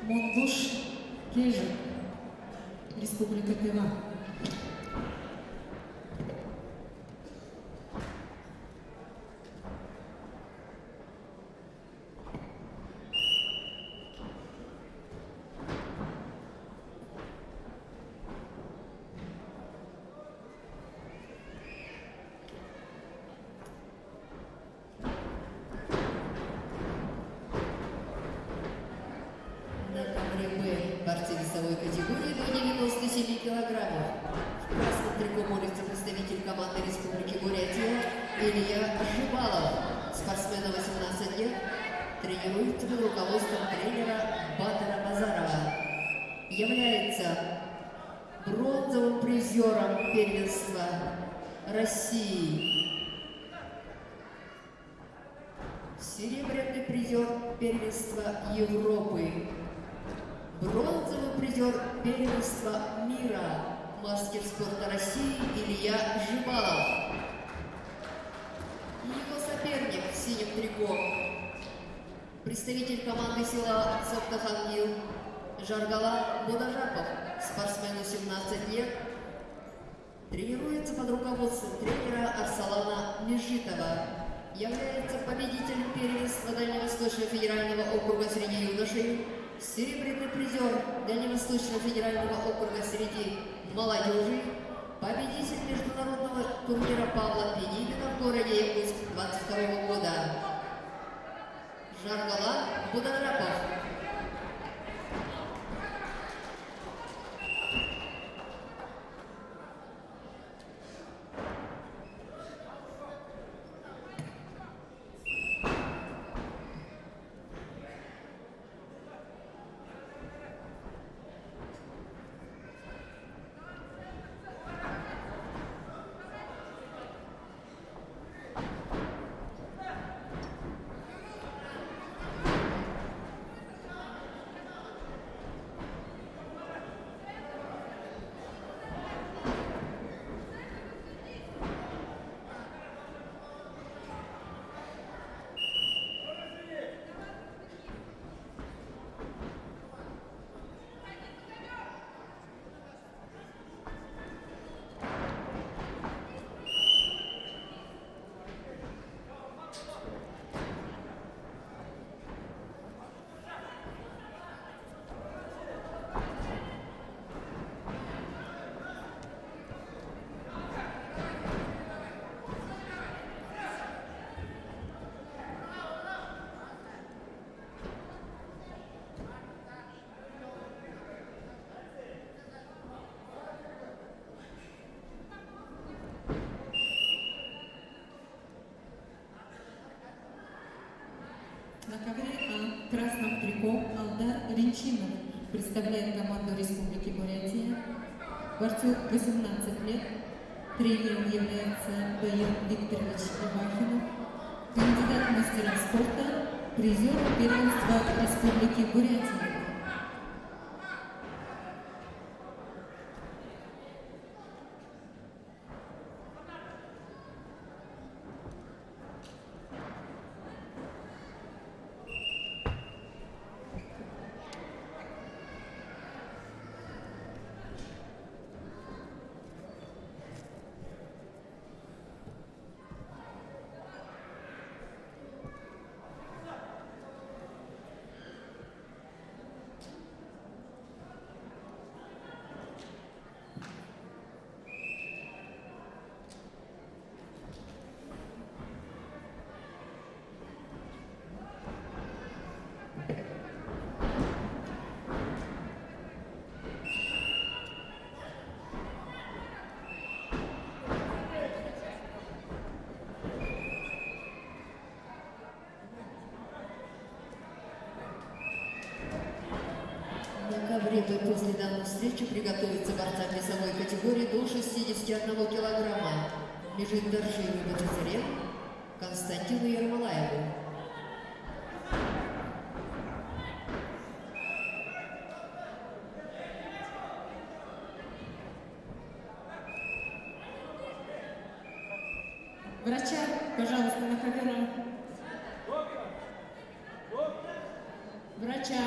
Монгуш Кежи, Республика Тыва. На ковре Б борцы весовой категории до 97 килограммов. В красном трико борется представитель команды Республики Бурятия Илья Жибалов. Спортсмену 18 лет, тренируется под руководством тренера Батыра Базарова. Является бронзовым призером первенства России. Серебряный призер первенства Европы. Бронзовый призер первенства мира. Мастер спорта России Илья Жибалов. Его соперник в синем трико. Представитель команды села Саптахангил Жаргала Будажапов. Спортсмену 17 лет. Тренируется под руководством тренера Арсалана Межитова. Является победителем первенства Дальневосточного федерального округа среди юношей, серебряный призер Дальневосточного федерального округа среди молодежи, победитель международного турнира Павла Пенигина в городе Якутск 22 года. Жаргала Будажапов. На ковре А красном трико Алдар Ренчинов представляет команду Республики Бурятия. Борцу 18 лет. Тренером является Баир Викторович Ивахинов. Кандидат мастера спорта, призер первенства Республики Бурятия. На ковре Б после данной встречи приготовиться борцам весовой категории до 61 килограмма. Бежит Даршину Батюцарен Константину Ермолаеву. Врача, пожалуйста, на ковера. Врача.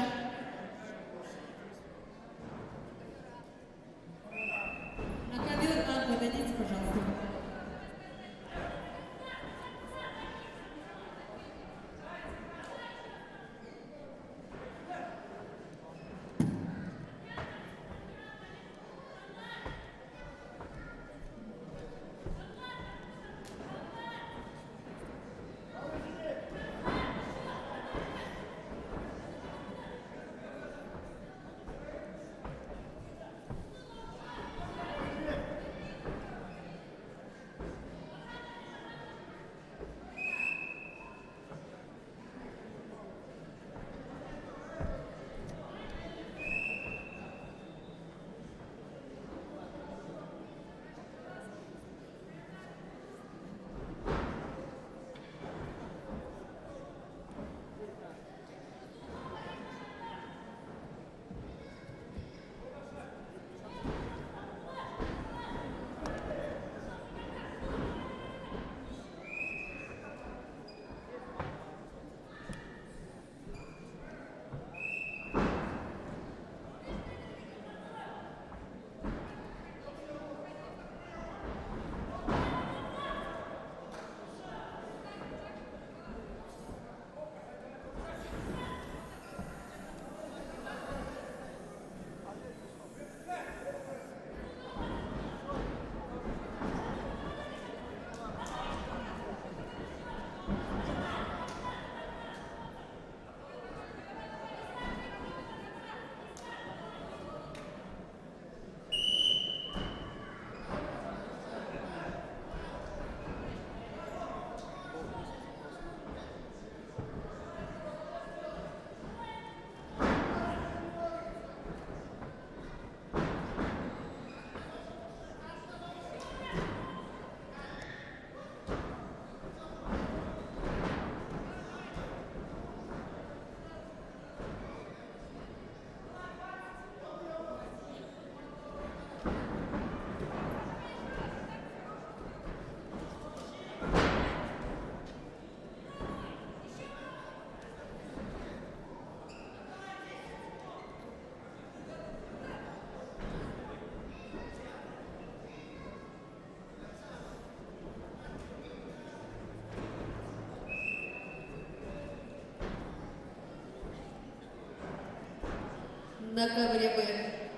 на ковре Б.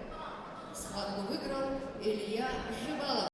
Схватку выиграл Илья Жибалов.